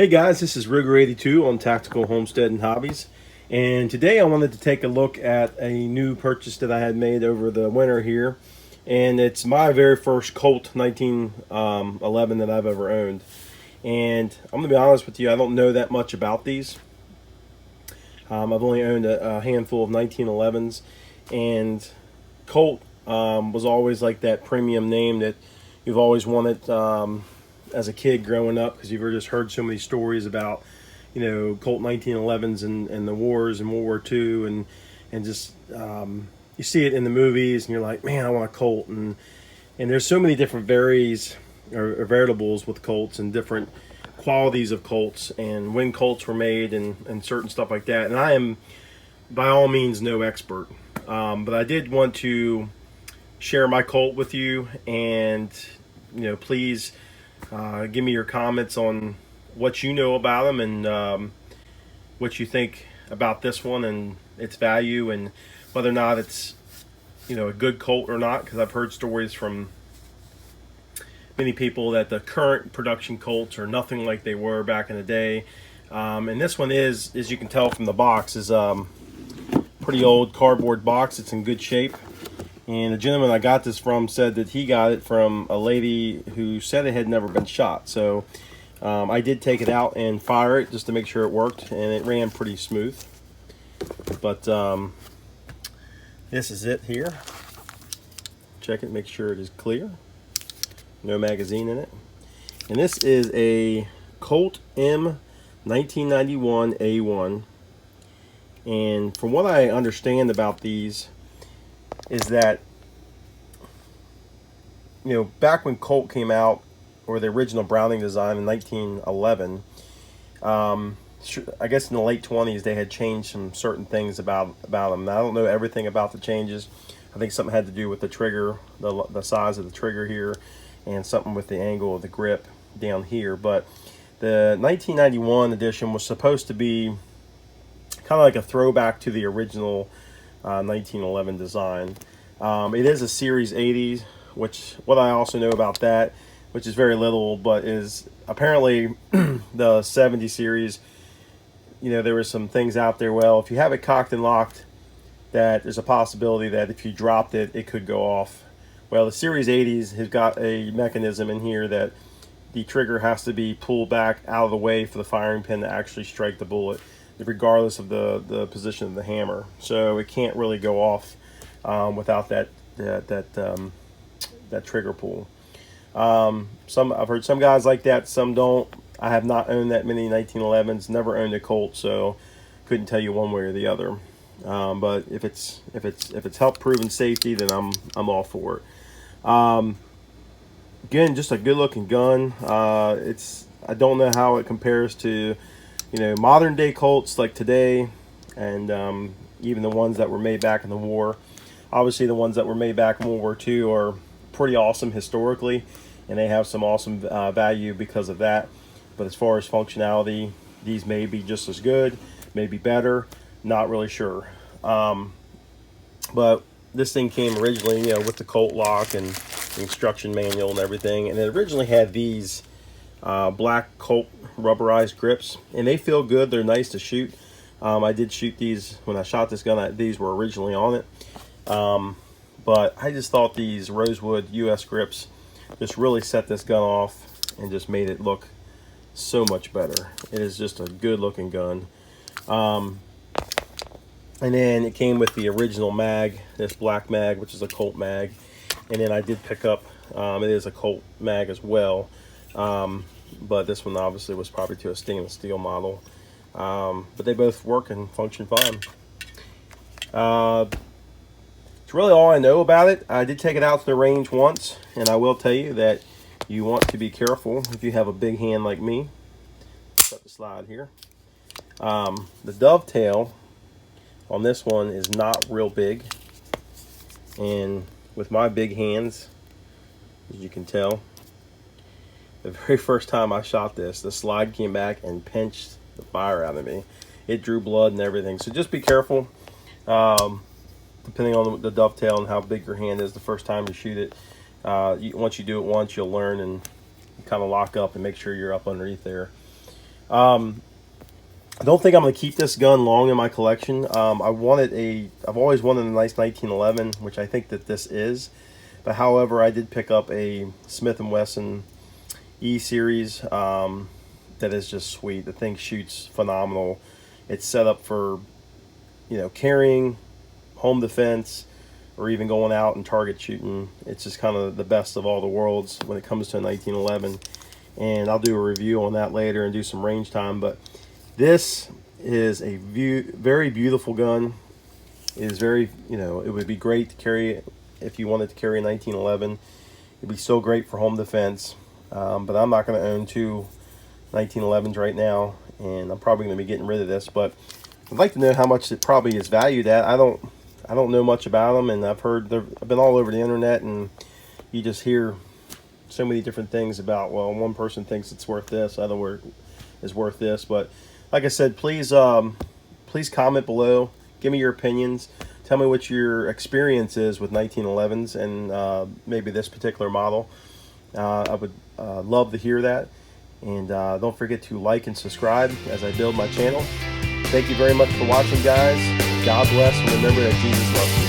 Hey guys, this is Ruger82 on Tactical Homestead and Hobbies, and today I wanted to take a look at a new purchase that I had made over the winter here, and it's my very first Colt 1911 that I've ever owned. And I'm going to be honest with you, I don't know that much about these. I've only owned a handful of 1911s, and Colt was always like that premium name that you've always wanted as a kid growing up, because you've just heard so many stories about, Colt 1911s and the wars and World War II, and just you see it in the movies, and you're like, man, I want a Colt, and there's so many different variables with Colts and different qualities of Colts and when Colts were made and certain stuff like that. And I am by all means no expert, but I did want to share my Colt with you, and please give me your comments on what you know about them, and what you think about this one and its value, and whether or not it's a good Colt or not, because I've heard stories from many people that the current production Colts are nothing like they were back in the day. And this one is, as you can tell from the box, is pretty old cardboard box. It's in good shape. And the gentleman I got this from said that he got it from a lady who said it had never been shot. So I did take it out and fire it just to make sure it worked, and it ran pretty smooth. But this is it here. Check it, make sure it is clear. No magazine in it. And this is a Colt M1991 A1. And from what I understand about these is that, back when Colt came out, or the original Browning design in 1911, I guess in the late 20s they had changed some certain things about them. Now, I don't know everything about the changes. I think something had to do with the trigger, the size of the trigger here, and something with the angle of the grip down here. But the 1991 edition was supposed to be kind of like a throwback to the original 1911 design. It is a Series 80, which what I also know about that, which is very little, but is apparently the 70 series. There were some things out there. Well, if you have it cocked and locked, that there's a possibility that if you dropped it, it could go off. Well, the Series 80s has got a mechanism in here that the trigger has to be pulled back out of the way for the firing pin to actually strike the bullet, regardless of the position of the hammer. So it can't really go off without that trigger pull. I've heard some guys like that, some don't. I have not owned that many 1911s, never owned a Colt, so couldn't tell you one way or the other. But if it's help proven safety, then I'm all for it. Again, just a good looking gun. I don't know how it compares to modern day Colts like today, and even the ones that were made back in the war. Obviously, the ones that were made back in World War II are pretty awesome historically, and they have some awesome value because of that. But as far as functionality, these may be just as good, maybe better, not really sure. But this thing came originally, with the Colt lock and the instruction manual and everything, and it originally had these black Colt rubberized grips, and they feel good. They're nice to shoot. I did shoot these when I shot this gun. These were originally on it, but I just thought these rosewood US grips just really set this gun off and just made it look so much better. It is just a good looking gun. And then it came with the original mag, this black mag, which is a Colt mag. And then I did pick up, it is a Colt mag as well. But this one obviously was probably to a stainless steel model. But they both work and function fine. It's really all I know about it. I did take it out to the range once, and I will tell you that you want to be careful if you have a big hand like me. Cut the slide here. The dovetail on this one is not real big, and with my big hands, as you can tell, the very first time I shot this, the slide came back and pinched the fire out of me. It drew blood and everything, so just be careful. Depending on the dovetail and how big your hand is the first time you shoot it. Once you do it once, you'll learn and kind of lock up and make sure you're up underneath there. I don't think I'm going to keep this gun long in my collection. I've always wanted a nice 1911, which I think that this is. But however, I did pick up a Smith & Wesson E-Series that is just sweet. The thing shoots phenomenal. It's set up for, carrying, home defense, or even going out and target shooting. It's just kind of the best of all the worlds when it comes to a 1911. And I'll do a review on that later and do some range time. But this is a very beautiful gun. It is very, it would be great to carry if you wanted to carry a 1911. It'd be so great for home defense. But I'm not going to own two 1911s right now, and I'm probably going to be getting rid of this. But I'd like to know how much it probably is valued at. I don't know much about them, and I've been all over the internet, and you just hear so many different things about, well, one person thinks it's worth this, other is worth this. But like I said, please comment below, give me your opinions, tell me what your experience is with 1911s and maybe this particular model. I would love to hear that. And don't forget to like and subscribe as I build my channel. Thank you very much for watching, guys. God bless, and remember that Jesus loves you.